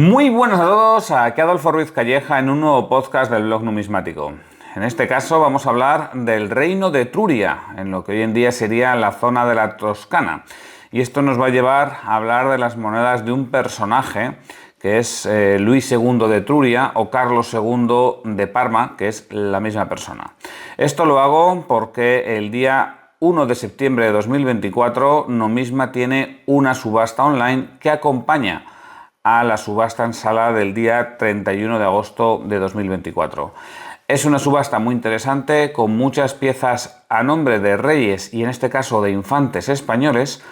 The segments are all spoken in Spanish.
Muy buenas a todos, aquí Adolfo Ruiz Calleja en un nuevo podcast del blog numismático. En este caso vamos a hablar del reino de Etruria, en lo que hoy en día sería la zona de la Toscana. Y esto nos va a llevar a hablar de las monedas de un personaje que es Luis II de Etruria o Carlos II de Parma, que es la misma persona. Esto lo hago porque el día 1 de septiembre de 2024 Nomisma tiene una subasta online que acompaña a la subasta en sala del día 31 de agosto de 2024. Es una subasta muy interesante con muchas piezas a nombre de reyes y en este caso de infantes españoles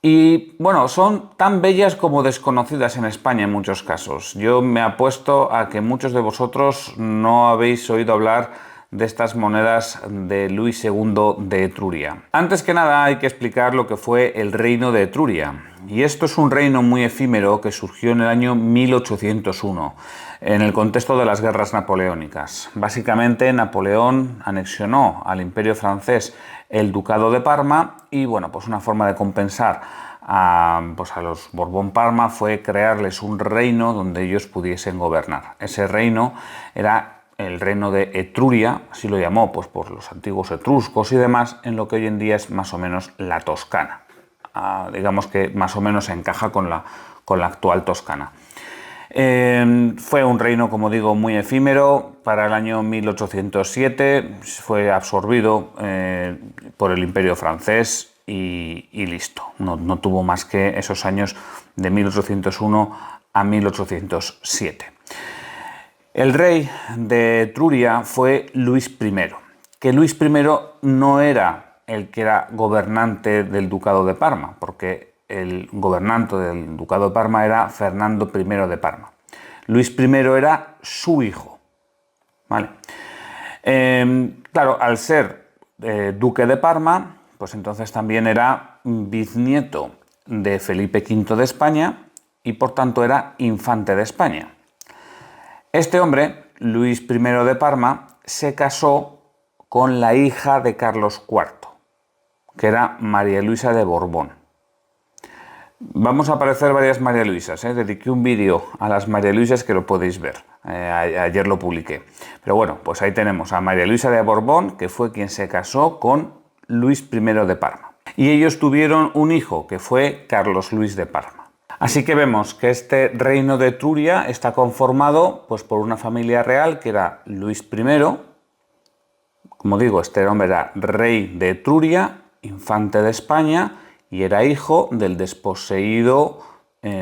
y bueno, son tan bellas como desconocidas en España en muchos casos. Yo me apuesto a que muchos de vosotros no habéis oído hablar de estas monedas de Luis II de Etruria. Antes que nada hay que explicar lo que fue el reino de Etruria. Y esto es un reino muy efímero que surgió en el año 1801, en el contexto de las guerras napoleónicas. Básicamente Napoleón anexionó al Imperio francés el Ducado de Parma y bueno, pues una forma de compensar a los Borbón-Parma fue crearles un reino donde ellos pudiesen gobernar. Ese reino era el reino de Etruria, así lo llamó pues por los antiguos etruscos y demás, en lo que hoy en día es más o menos la Toscana. Digamos que más o menos encaja con la actual Toscana. Fue un reino, como digo, muy efímero. Para el año 1807 fue absorbido por el Imperio francés y listo. No tuvo más que esos años de 1801 a 1807. El rey de Etruria fue Luis I, que Luis I no era el que era gobernante del Ducado de Parma, porque el gobernante del Ducado de Parma era Fernando I de Parma. Luis I era su hijo. ¿Vale? Claro, al ser duque de Parma, pues entonces también era bisnieto de Felipe V de España y por tanto era infante de España. Este hombre, Luis I de Parma, se casó con la hija de Carlos IV, que era María Luisa de Borbón. Vamos a aparecer varias María Luisas, dediqué un vídeo a las María Luisas que lo podéis ver, ayer lo publiqué. Pero bueno, pues ahí tenemos a María Luisa de Borbón, que fue quien se casó con Luis I de Parma. Y ellos tuvieron un hijo, que fue Carlos Luis de Parma. Así que vemos que este reino de Etruria está conformado pues, por una familia real que era Luis I. Como digo, este hombre era rey de Etruria, infante de España y era hijo del desposeído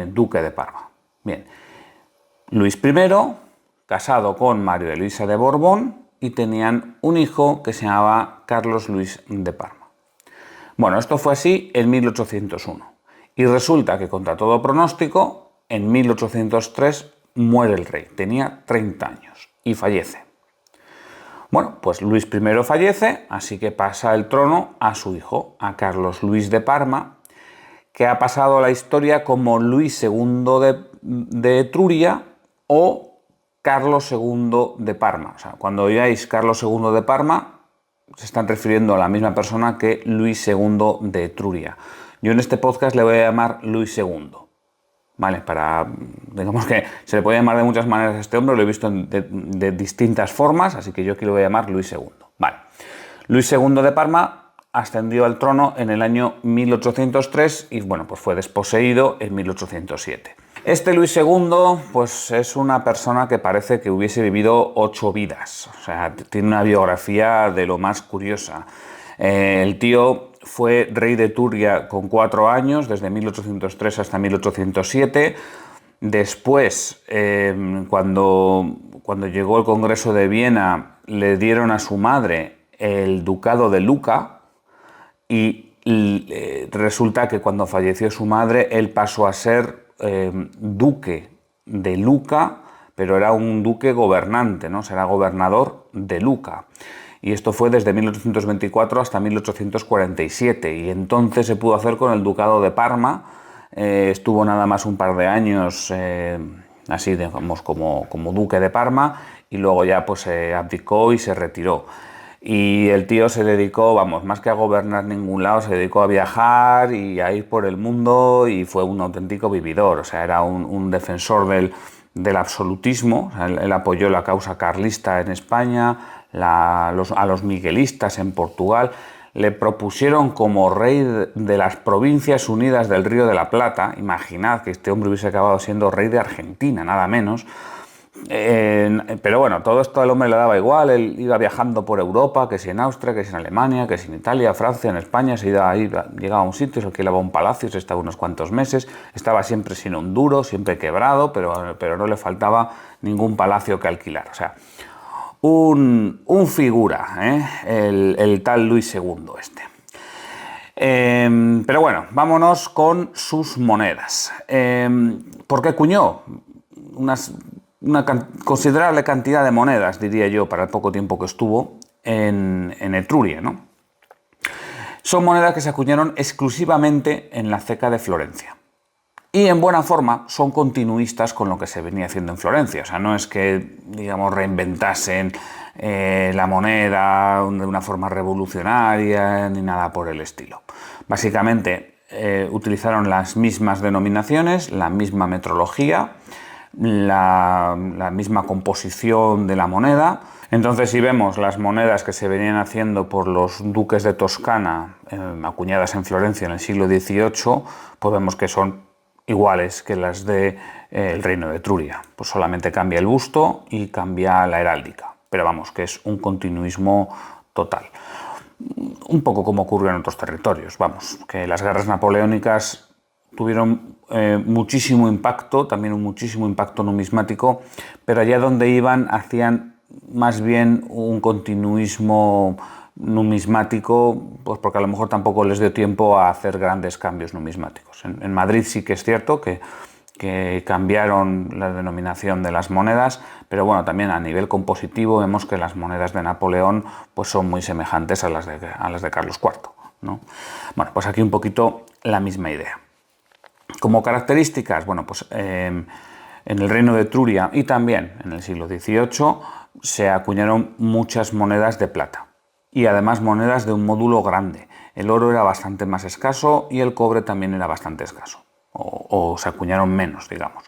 duque de Parma. Bien, Luis I, casado con María Luisa de Borbón y tenían un hijo que se llamaba Carlos Luis de Parma. Bueno, esto fue así en 1801. Y resulta que contra todo pronóstico, en 1803 muere el rey. Tenía 30 años y fallece. Bueno, pues Luis I fallece, así que pasa el trono a su hijo, a Carlos Luis de Parma, que ha pasado a la historia como Luis II de Etruria o Carlos II de Parma. O sea, cuando oigáis Carlos II de Parma, se están refiriendo a la misma persona que Luis II de Etruria. Yo en este podcast le voy a llamar Luis II, ¿vale? Digamos que se le puede llamar de muchas maneras a este hombre, lo he visto de distintas formas, así que yo aquí lo voy a llamar Luis II, ¿vale? Luis II de Parma ascendió al trono en el año 1803 y, bueno, pues fue desposeído en 1807. Este Luis II, pues es una persona que parece que hubiese vivido 8 vidas, o sea, tiene una biografía de lo más curiosa. El tío fue rey de Etruria con 4 años, desde 1803 hasta 1807. Después, cuando llegó el Congreso de Viena, le dieron a su madre el ducado de Lucca y resulta que cuando falleció su madre, él pasó a ser duque de Lucca, pero era un duque gobernante, ¿no? Será gobernador de Lucca. Y esto fue desde 1824 hasta 1847 y entonces se pudo hacer con el Ducado de Parma. Estuvo nada más un par de años así, digamos, como duque de Parma y luego ya pues abdicó y se retiró. Y el tío se dedicó, vamos, más que a gobernar ningún lado, se dedicó a viajar y a ir por el mundo y fue un auténtico vividor. O sea, era un defensor del absolutismo. O sea, él apoyó la causa carlista en España, a los miguelistas en Portugal. Le propusieron como rey de las Provincias Unidas del Río de la Plata. Imaginad que este hombre hubiese acabado siendo rey de Argentina, nada menos. Pero bueno, todo esto al hombre le daba igual. Él iba viajando por Europa, que si en Austria, que si en Alemania, que si en Italia, Francia, en España, llegaba a un sitio, se alquilaba un palacio, se estaba unos cuantos meses, estaba siempre sin un duro, siempre quebrado, pero no le faltaba ningún palacio que alquilar. O sea, un figura, el tal Luis II este. Pero bueno, vámonos con sus monedas. ¿Por qué acuñó una considerable cantidad de monedas, diría yo, para el poco tiempo que estuvo en Etruria, ¿no? Son monedas que se acuñaron exclusivamente en la ceca de Florencia. Y en buena forma son continuistas con lo que se venía haciendo en Florencia. O sea, no es que, digamos, reinventasen la moneda de una forma revolucionaria ni nada por el estilo. Básicamente utilizaron las mismas denominaciones, la misma metrología, la misma composición de la moneda. Entonces, si vemos las monedas que se venían haciendo por los duques de Toscana, acuñadas en Florencia en el siglo XVIII, pues vemos que son iguales que las del reino de Etruria. Pues solamente cambia el busto y cambia la heráldica. Pero vamos, que es un continuismo total. Un poco como ocurrió en otros territorios. Vamos, que las guerras napoleónicas tuvieron muchísimo impacto, también muchísimo impacto numismático, pero allá donde iban hacían más bien un continuismo numismático, pues porque a lo mejor tampoco les dio tiempo a hacer grandes cambios numismáticos. En Madrid sí que es cierto que cambiaron la denominación de las monedas, pero bueno, también a nivel compositivo vemos que las monedas de Napoleón pues son muy semejantes a las de Carlos IV, ¿no? Bueno, pues aquí un poquito la misma idea. Como características, bueno, pues en el reino de Etruria y también en el siglo XVIII se acuñaron muchas monedas de plata y además monedas de un módulo grande. El oro era bastante más escaso y el cobre también era bastante escaso, o se acuñaron menos, digamos.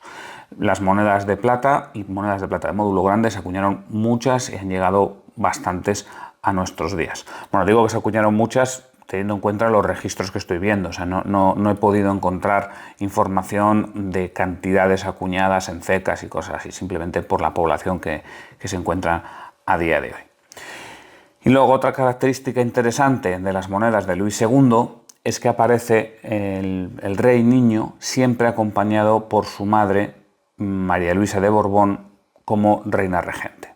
Las monedas de plata y monedas de plata de módulo grande se acuñaron muchas y han llegado bastantes a nuestros días. Bueno, digo que se acuñaron muchas teniendo en cuenta los registros que estoy viendo. O sea, no he podido encontrar información de cantidades acuñadas en cecas y cosas así, simplemente por la población que se encuentra a día de hoy. Y luego otra característica interesante de las monedas de Luis II es que aparece el rey niño siempre acompañado por su madre, María Luisa de Borbón, como reina regente.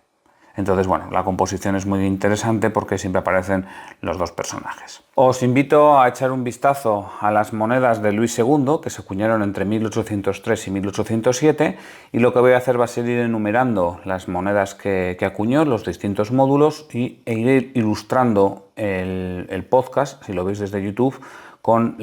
Entonces, bueno, la composición es muy interesante porque siempre aparecen los dos personajes. Os invito a echar un vistazo a las monedas de Luis II, que se acuñaron entre 1803 y 1807, y lo que voy a hacer va a ser ir enumerando las monedas que acuñó, los distintos módulos, e ir ilustrando el podcast, si lo veis desde YouTube, con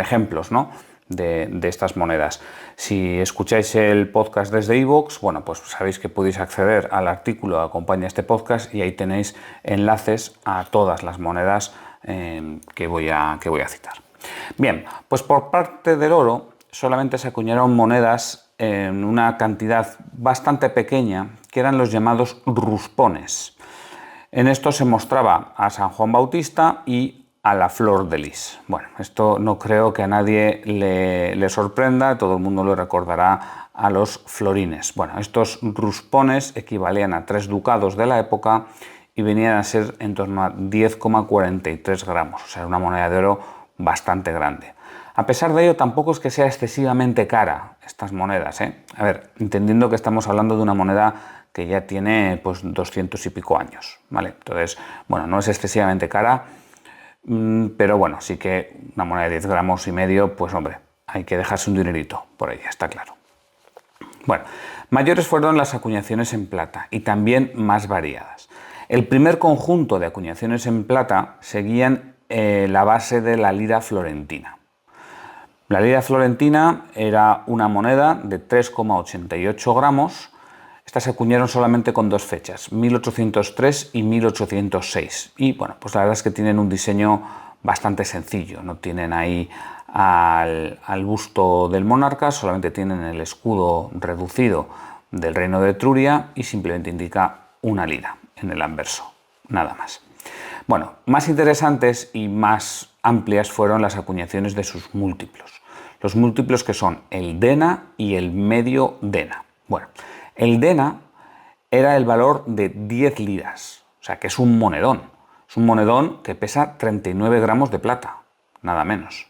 ejemplos, ¿no?, de estas monedas. Si escucháis el podcast desde iVoox, bueno, pues sabéis que podéis acceder al artículo que acompaña este podcast y ahí tenéis enlaces a todas las monedas que voy a citar. Bien, pues por parte del oro solamente se acuñaron monedas en una cantidad bastante pequeña, que eran los llamados ruspones. En esto se mostraba a San Juan Bautista y a la flor de lis. Bueno, esto no creo que a nadie le sorprenda, todo el mundo lo recordará a los florines. Bueno, estos ruspones equivalían a 3 ducados de la época y venían a ser en torno a 10,43 gramos, o sea, una moneda de oro bastante grande. A pesar de ello, tampoco es que sea excesivamente cara estas monedas, ¿eh? A ver, entendiendo que estamos hablando de una moneda que ya tiene pues 200 y pico años, ¿vale? Entonces, bueno, no es excesivamente cara, pero bueno, sí que una moneda de 10 gramos y medio, pues hombre, hay que dejarse un dinerito por ella, está claro. Bueno, mayores fueron las acuñaciones en plata y también más variadas. El primer conjunto de acuñaciones en plata seguían la base de la lira florentina. La lira florentina era una moneda de 3,88 gramos, Estas se acuñaron solamente con dos fechas, 1803 y 1806. Y bueno, pues la verdad es que tienen un diseño bastante sencillo, no tienen ahí al busto del monarca, solamente tienen el escudo reducido del reino de Etruria y simplemente indica una lira en el anverso, nada más. Bueno, más interesantes y más amplias fueron las acuñaciones de sus múltiplos. Los múltiplos que son el dena y el medio dena. Bueno, el dena era el valor de 10 liras, o sea que es un monedón. Es un monedón que pesa 39 gramos de plata, nada menos.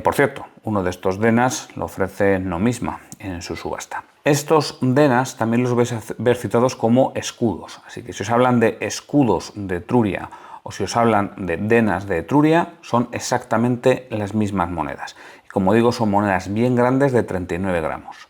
Por cierto, uno de estos denas lo ofrece Nomisma en su subasta. Estos denas también los vais a ver citados como escudos, así que si os hablan de escudos de Etruria o si os hablan de denas de Etruria, son exactamente las mismas monedas. Y como digo, son monedas bien grandes de 39 gramos.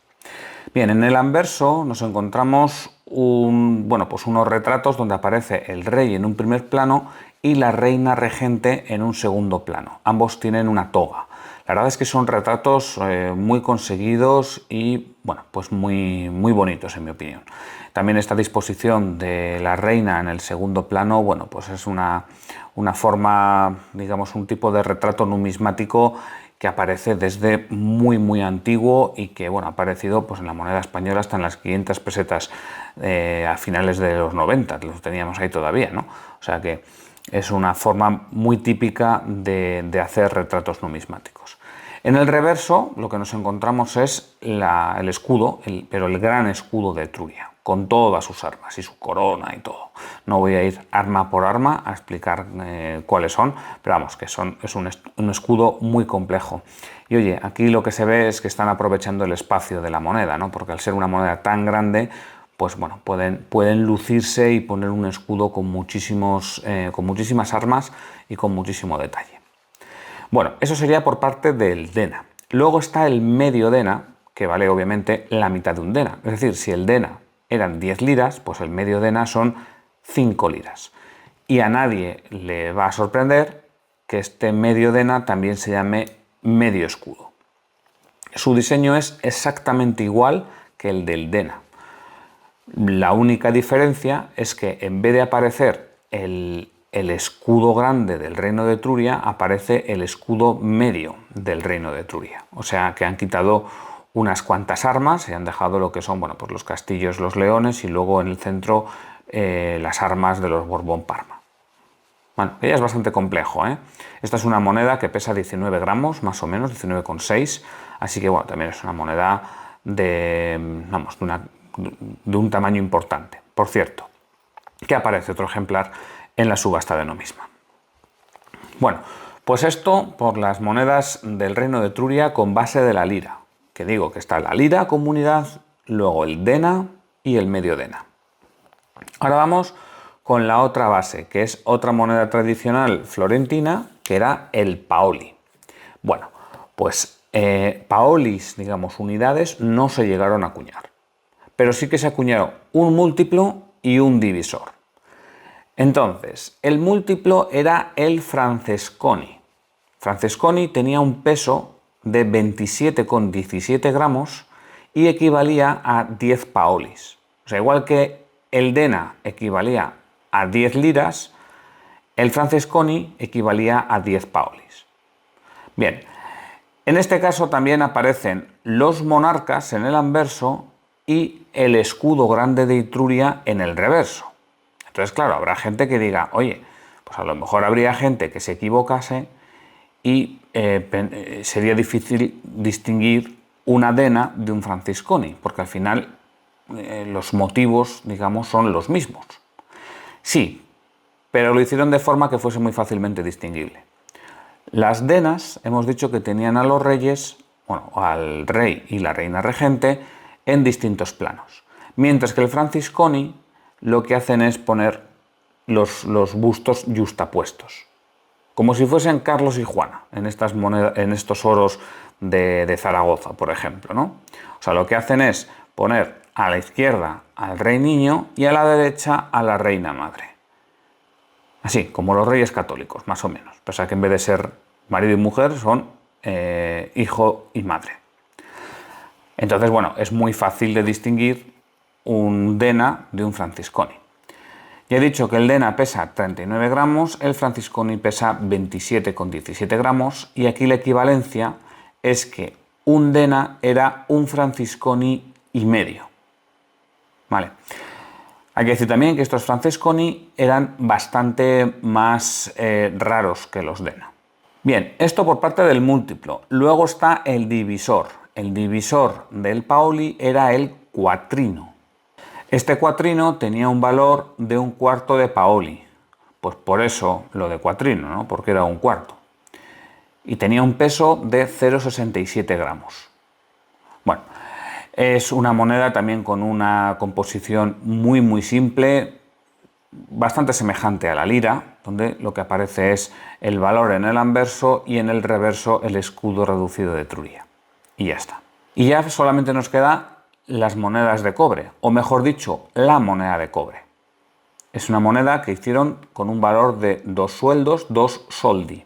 Bien, en el anverso nos encontramos unos retratos donde aparece el rey en un primer plano y la reina regente en un segundo plano. Ambos tienen una toga. La verdad es que son retratos muy conseguidos y bueno, pues muy bonitos en mi opinión. También esta disposición de la reina en el segundo plano, bueno, pues es una forma, digamos, un tipo de retrato numismático que aparece desde muy antiguo y que bueno, ha aparecido pues, en la moneda española hasta en las 500 pesetas a finales de los 90, que los teníamos ahí todavía, ¿no? O sea que es una forma muy típica de hacer retratos numismáticos. En el reverso lo que nos encontramos es el escudo, pero el gran escudo de Etruria, con todas sus armas y su corona y todo. No voy a ir arma por arma a explicar cuáles son, pero vamos, que es un escudo muy complejo. Y oye, aquí lo que se ve es que están aprovechando el espacio de la moneda, ¿no? Porque al ser una moneda tan grande, pues bueno, pueden lucirse y poner un escudo con muchísimas armas y con muchísimo detalle. Bueno, eso sería por parte del dena. Luego está el medio dena, que vale obviamente la mitad de un dena. Es decir, si el dena eran 10 liras, pues el medio dena son 5 liras. Y a nadie le va a sorprender que este medio dena también se llame medio escudo. Su diseño es exactamente igual que el del dena. La única diferencia es que en vez de aparecer el escudo grande del reino de Etruria, aparece el escudo medio del reino de Etruria. O sea que han quitado unas cuantas armas y han dejado lo que son pues los castillos, los leones y luego en el centro las armas de los Borbón-Parma. Bueno, ella es bastante complejo, ¿eh? Esta es una moneda que pesa 19 gramos, más o menos, 19,6, así que bueno, también es una moneda de un tamaño importante. Por cierto, que aparece otro ejemplar en la subasta de Nomisma. Bueno, pues esto por las monedas del reino de Etruria con base de la lira. Que digo que está la lira comunidad, luego el dena y el medio dena. Ahora vamos con la otra base, que es otra moneda tradicional florentina, que era el paoli. Bueno, pues paolis, digamos, unidades, no se llegaron a acuñar. Pero sí que se acuñaron un múltiplo y un divisor. Entonces, el múltiplo era el Francesconi. Francesconi tenía un peso de 27,17 gramos y equivalía a 10 paolis. O sea, igual que el dena equivalía a 10 liras, el Francesconi equivalía a 10 paolis. Bien, en este caso también aparecen los monarcas en el anverso y el escudo grande de Etruria en el reverso. Entonces, claro, habrá gente que diga, oye, pues a lo mejor habría gente que se equivocase y sería difícil distinguir una dena de un Francesconi, porque al final los motivos, digamos, son los mismos. Sí, pero lo hicieron de forma que fuese muy fácilmente distinguible. Las denas, hemos dicho que tenían a los reyes, al rey y la reina regente, en distintos planos. Mientras que el Francesconi lo que hacen es poner los bustos yustapuestos, como si fuesen Carlos y Juana, en estos oros de Zaragoza, por ejemplo, ¿no? O sea, lo que hacen es poner a la izquierda al rey niño y a la derecha a la reina madre. Así, como los reyes católicos, más o menos. O sea que en vez de ser marido y mujer, son hijo y madre. Entonces, bueno, es muy fácil de distinguir un dena de un francisconi. Ya he dicho que el dena pesa 39 gramos, el francisconi pesa 27,17 gramos y aquí la equivalencia es que un dena era un francisconi y medio. Vale. Hay que decir también que estos francisconi eran bastante más raros que los dena. Bien, esto por parte del múltiplo. Luego está el divisor. El divisor del Paoli era el cuatrino. Este cuatrino tenía un valor de 1/4 de Paoli. Pues por eso lo de cuatrino, ¿no? Porque era 1/4. Y tenía un peso de 0,67 gramos. Bueno, es una moneda también con una composición muy simple, bastante semejante a la lira, donde lo que aparece es el valor en el anverso y en el reverso el escudo reducido de Etruria. Y ya está. Y ya solamente nos queda las monedas de cobre, o mejor dicho, la moneda de cobre. Es una moneda que hicieron con un valor de 2 sueldos, 2 soldi.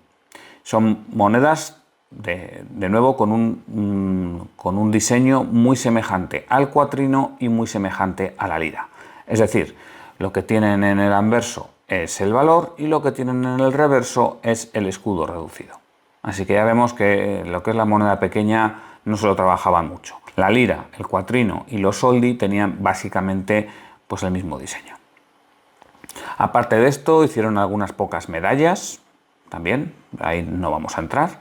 Son monedas, de nuevo, con un diseño muy semejante al cuatrino y muy semejante a la lira. Es decir, lo que tienen en el anverso es el valor y lo que tienen en el reverso es el escudo reducido. Así que ya vemos que lo que es la moneda pequeña no se lo trabajaban mucho. La lira, el cuatrino y los soldi tenían básicamente pues el mismo diseño. Aparte de esto, hicieron algunas pocas medallas, también, ahí no vamos a entrar.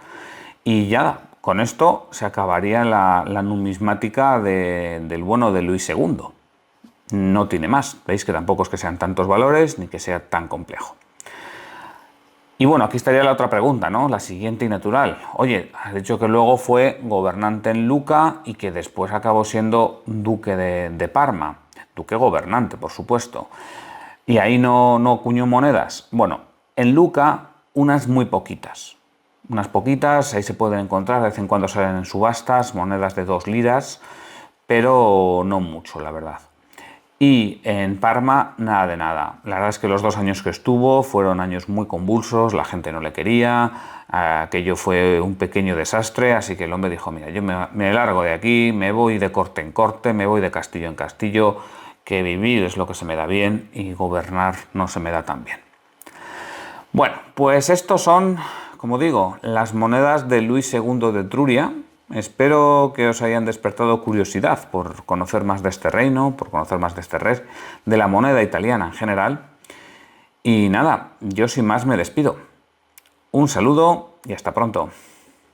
Y ya, con esto se acabaría la numismática del bueno de Luis II. No tiene más, veis que tampoco es que sean tantos valores ni que sea tan complejo. Y bueno, aquí estaría la otra pregunta, ¿no? La siguiente y natural. Oye, has dicho que luego fue gobernante en Luca y que después acabó siendo duque de Parma. Duque gobernante, por supuesto. Y ahí no acuñó monedas. Bueno, en Luca unas muy poquitas. Unas poquitas, ahí se pueden encontrar, de vez en cuando salen en subastas, monedas de 2 liras, pero no mucho, la verdad. Y en Parma, nada de nada. La verdad es que los 2 años que estuvo fueron años muy convulsos, la gente no le quería, aquello fue un pequeño desastre, así que el hombre dijo, mira, yo me largo de aquí, me voy de corte en corte, me voy de castillo en castillo, que vivir es lo que se me da bien y gobernar no se me da tan bien. Bueno, pues estos son, como digo, las monedas de Luis II de Etruria. Espero que os hayan despertado curiosidad por conocer más de este reino, por conocer más de este rey, de la moneda italiana en general. Y nada, yo sin más me despido. Un saludo y hasta pronto.